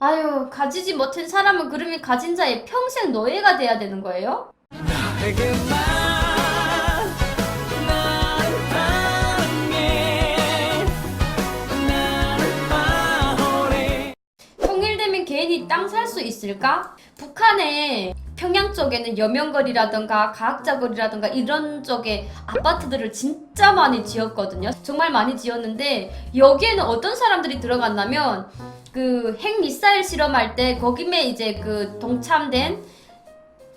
아유, 가지지 못한 사람은 그러면 가진 자의 평생 노예가 돼야 되는 거예요? 통일되면 개인이 땅 살 수 있을까? 북한에 평양 쪽에는 여명거리라던가 가학자거리라던가 이런 쪽에 아파트들을 진짜 많이 지었거든요. 정말 많이 지었는데 여기에는 어떤 사람들이 들어갔냐면 그 핵미사일 실험할 때 거기에 이제 그 동참된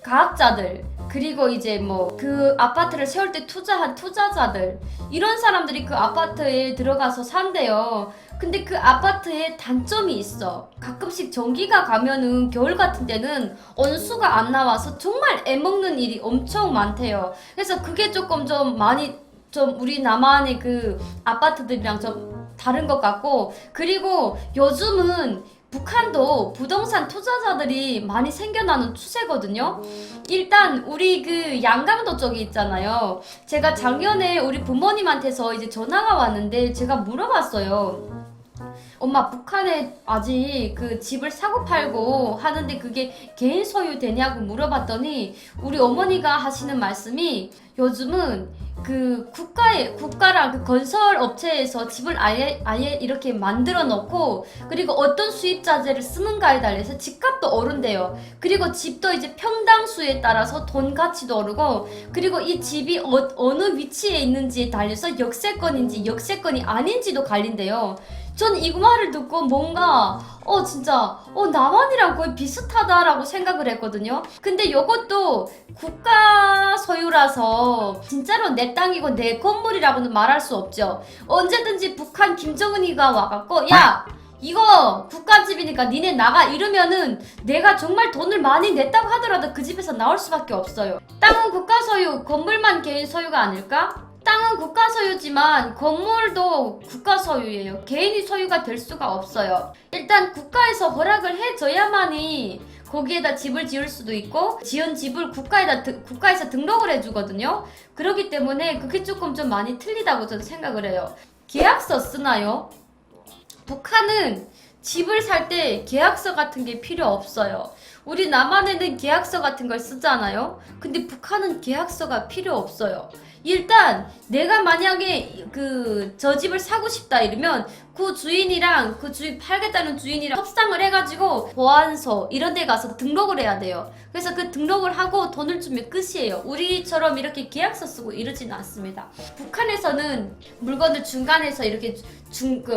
과학자들, 그리고 이제 뭐 그 아파트를 세울 때 투자한 투자자들, 이런 사람들이 그 아파트에 들어가서 산대요. 근데 그 아파트에 단점이 있어. 가끔씩 전기가 가면은 겨울 같은 때는 온수가 안 나와서 정말 애먹는 일이 엄청 많대요. 그래서 그게 조금 좀 많이 좀 우리 남한의 그 아파트들이랑 좀 다른 것 같고, 그리고 요즘은 북한도 부동산 투자자들이 많이 생겨나는 추세거든요. 일단 우리 그 양강도 쪽에 있잖아요. 제가 작년에 우리 부모님한테서 이제 전화가 왔는데 제가 물어봤어요. 엄마, 북한에 아직 그 집을 사고 팔고 하는데 그게 개인 소유 되냐고 물어봤더니 우리 어머니가 하시는 말씀이 요즘은 그 국가랑 그 건설 업체에서 집을 아예 이렇게 만들어 놓고, 그리고 어떤 수입자재를 쓰는가에 달려서 집값도 오른대요. 그리고 집도 이제 평당수에 따라서 돈 가치도 오르고, 그리고 이 집이 어느 위치에 있는지에 달려서 역세권인지 역세권이 아닌지도 갈린대요. 전 이 말을 듣고 뭔가 진짜 남한이랑 거의 비슷하다라고 생각을 했거든요. 근데 요것도 국가 소유라서 진짜로 내 땅이고 내 건물이라고는 말할 수 없죠. 언제든지 북한 김정은이가 와갖고 야, 이거 국가집이니까 니네 나가 이러면은 내가 정말 돈을 많이 냈다고 하더라도 그 집에서 나올 수밖에 없어요. 땅은 국가 소유, 건물만 개인 소유가 아닐까? 땅은 국가 소유지만 건물도 국가 소유예요. 개인이 소유가 될 수가 없어요. 일단 국가에서 허락을 해줘야만이 거기에다 집을 지을 수도 있고, 지은 집을 국가에서 등록을 해주거든요. 그렇기 때문에 그게 조금 좀 많이 틀리다고 저는 생각을 해요. 계약서 쓰나요? 북한은 집을 살 때 계약서 같은 게 필요 없어요. 우리 남한에는 계약서 같은 걸 쓰잖아요. 근데 북한은 계약서가 필요 없어요. 일단 내가 만약에 저 집을 사고 싶다 이러면 그 주인이랑 그 주인 팔겠다는 주인이랑 협상을 해가지고 보안소 이런 데 가서 등록을 해야 돼요. 그래서 그 등록을 하고 돈을 주면 끝이에요. 우리처럼 이렇게 계약서 쓰고 이러진 않습니다. 북한에서는 물건을 중간에서 이렇게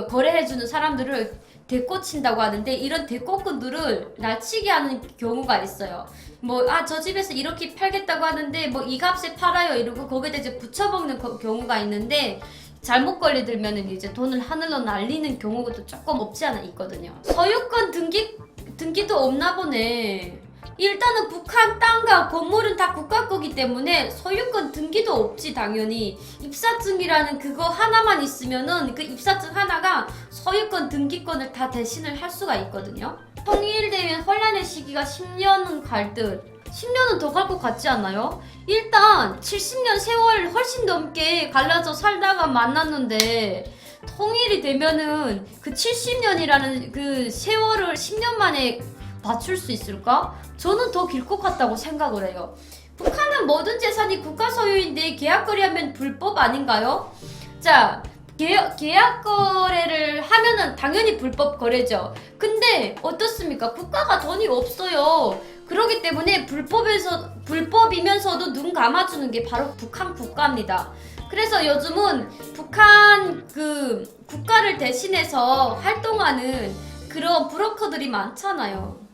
거래해주는 사람들을 대꼬친다고 하는데, 이런 대꼬꾼들을 날치기 하는 경우가 있어요. 저 집에서 이렇게 팔겠다고 하는데 이 값에 팔아요 이러고 거기다 이제 붙여먹는 경우가 있는데, 잘못 걸리들면은 이제 돈을 하늘로 날리는 경우도 조금 없지 않아 있거든요. 소유권 등기도 없나 보네. 일단은 북한 땅과 건물은 다 국가 거기 때문에 소유권 등기도 없지. 당연히 입사증이라는 그거 하나만 있으면은 그 입사증 하나가 소유권 등기권을 다 대신을 할 수가 있거든요. 통일되면 혼란의 시기가 10년은 갈 듯. 10년은 더 갈 것 같지 않나요? 일단 70년 세월 훨씬 넘게 갈라져 살다가 만났는데, 통일이 되면은 그 70년이라는 그 세월을 10년 만에 맞출 수 있을까? 저는 더 길 것 같다고 생각을 해요. 북한은 모든 재산이 국가 소유인데 계약 거래하면 불법 아닌가요? 자, 계약 거래를 하면은 당연히 불법 거래죠. 근데 어떻습니까? 국가가 돈이 없어요. 그렇기 때문에 불법이면서도 눈 감아주는 게 바로 북한 국가입니다. 그래서 요즘은 북한 국가를 대신해서 활동하는 그런 브로커들이 많잖아요.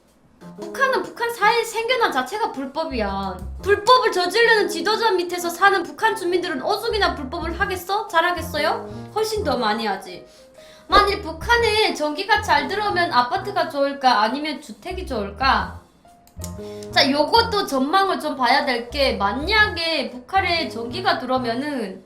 북한은 북한 사회에 생겨난 자체가 불법이야. 불법을 저지르는 지도자 밑에서 사는 북한 주민들은 어죽이나 불법을 하겠어? 잘하겠어요? 훨씬 더 많이 하지. 만일 북한에 전기가 잘 들어오면 아파트가 좋을까 아니면 주택이 좋을까? 자, 요것도 전망을 좀 봐야 될 게, 만약에 북한에 전기가 들어오면은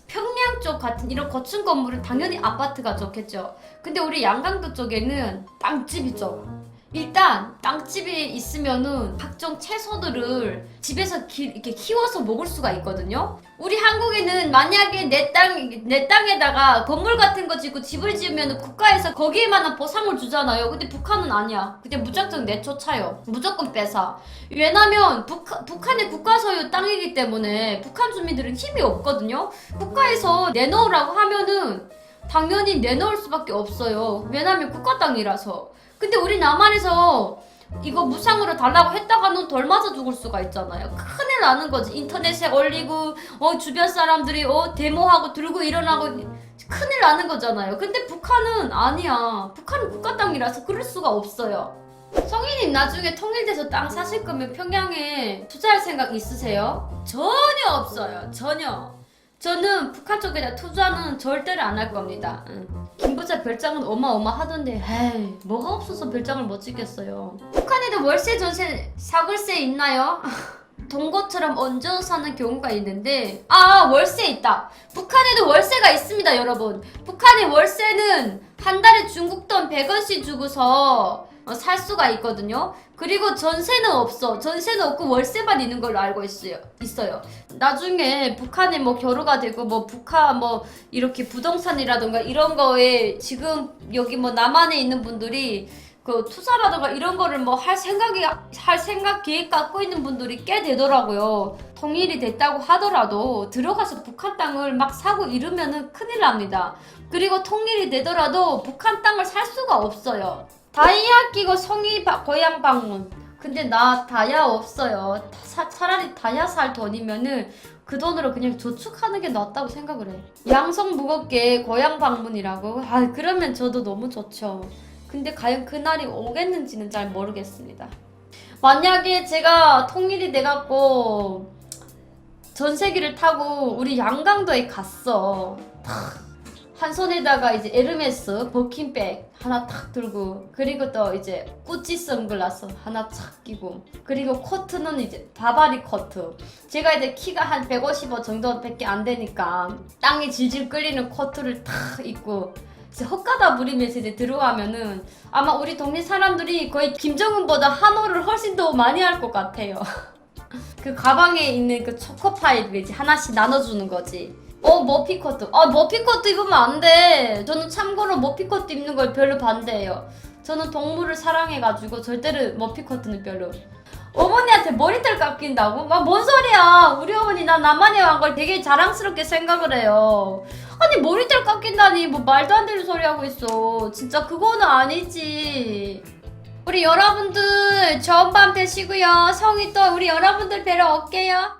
평양 쪽 같은 이런 거층 건물은 당연히 아파트가 좋겠죠. 근데 우리 양강도 쪽에는 빵집이죠. 일단 땅집에 있으면은 각종 채소들을 집에서 이렇게 키워서 먹을 수가 있거든요. 우리 한국에는 만약에 내 땅에다가 건물 같은 거 짓고 집을 지으면 국가에서 거기에만한 보상을 주잖아요. 근데 북한은 아니야. 그냥 무작정 내쫓아요. 무조건 뺏어. 왜냐면 북한의 국가 소유 땅이기 때문에 북한 주민들은 힘이 없거든요. 국가에서 내놓으라고 하면은 당연히 내놓을 수밖에 없어요. 왜냐면 국가 땅이라서. 근데 우리 남한에서 이거 무상으로 달라고 했다가는 덜 맞아 죽을 수가 있잖아요. 큰일 나는 거지. 인터넷에 올리고 주변 사람들이 데모하고 들고 일어나고 큰일 나는 거잖아요. 근데 북한은 아니야. 북한은 국가 땅이라서 그럴 수가 없어요. 성인님 나중에 통일돼서 땅 사실 거면 평양에 투자할 생각 있으세요? 전혀 없어요. 전혀. 저는 북한 쪽에다 투자는 절대로 안 할 겁니다. 김부자 별장은 어마어마하던데 에이 뭐가 없어서 별장을 못 짓겠어요. 북한에도 월세 전세 사글세 있나요? 동거처럼 얹어 사는 경우가 있는데 월세 있다. 북한에도 월세가 있습니다 여러분. 북한의 월세는 한 달에 중국 돈 100원씩 주고서 살 수가 있거든요. 그리고 전세는 없어. 전세는 없고 월세만 있는 걸로 알고 있어요. 나중에 북한에 뭐 결호가 되고 뭐 북한 뭐 이렇게 부동산이라던가 이런 거에 지금 여기 뭐 남한에 있는 분들이 그 투자라던가 이런 거를 뭐 할 생각 계획 갖고 있는 분들이 꽤 되더라고요. 통일이 됐다고 하더라도 들어가서 북한 땅을 막 사고 이러면은 큰일 납니다. 그리고 통일이 되더라도 북한 땅을 살 수가 없어요. 다이아 끼고 성이 고향 방문. 근데 나 다이아 없어요. 차라리 다이아 살 돈이면은 그 돈으로 그냥 저축하는 게 낫다고 생각을 해. 양성 무겁게 고향 방문이라고? 그러면 저도 너무 좋죠. 근데 과연 그날이 오겠는지는 잘 모르겠습니다. 만약에 제가 통일이 돼갖고 전세기를 타고 우리 양강도에 갔어. 한 손에다가 이제 에르메스 버킨백 하나 탁 들고, 그리고 또 이제 구찌 선글라스 하나 착 끼고, 그리고 코트는 이제 바바리 코트. 제가 이제 키가 한 155 정도밖에 안 되니까 땅이 질질 끌리는 코트를 탁 입고 이제 헛가다 부리면서 이제 들어가면은 아마 우리 동네 사람들이 거의 김정은보다 한호를 훨씬 더 많이 할 것 같아요. 그 가방에 있는 그 초코파이 이제 하나씩 나눠주는 거지. 머피코트. 머피코트 입으면 안 돼. 저는 참고로 머피코트 입는 걸 별로 반대해요. 저는 동물을 사랑해가지고 절대로 머피코트는 별로. 어머니한테 머리털 깎인다고? 뭔 소리야. 우리 어머니 나 남한에 간 걸 되게 자랑스럽게 생각을 해요. 아니 머리털 깎인다니 뭐 말도 안 되는 소리 하고 있어. 진짜 그거는 아니지. 우리 여러분들 좋은 밤 되시고요. 성이 또 우리 여러분들 뵈러 올게요.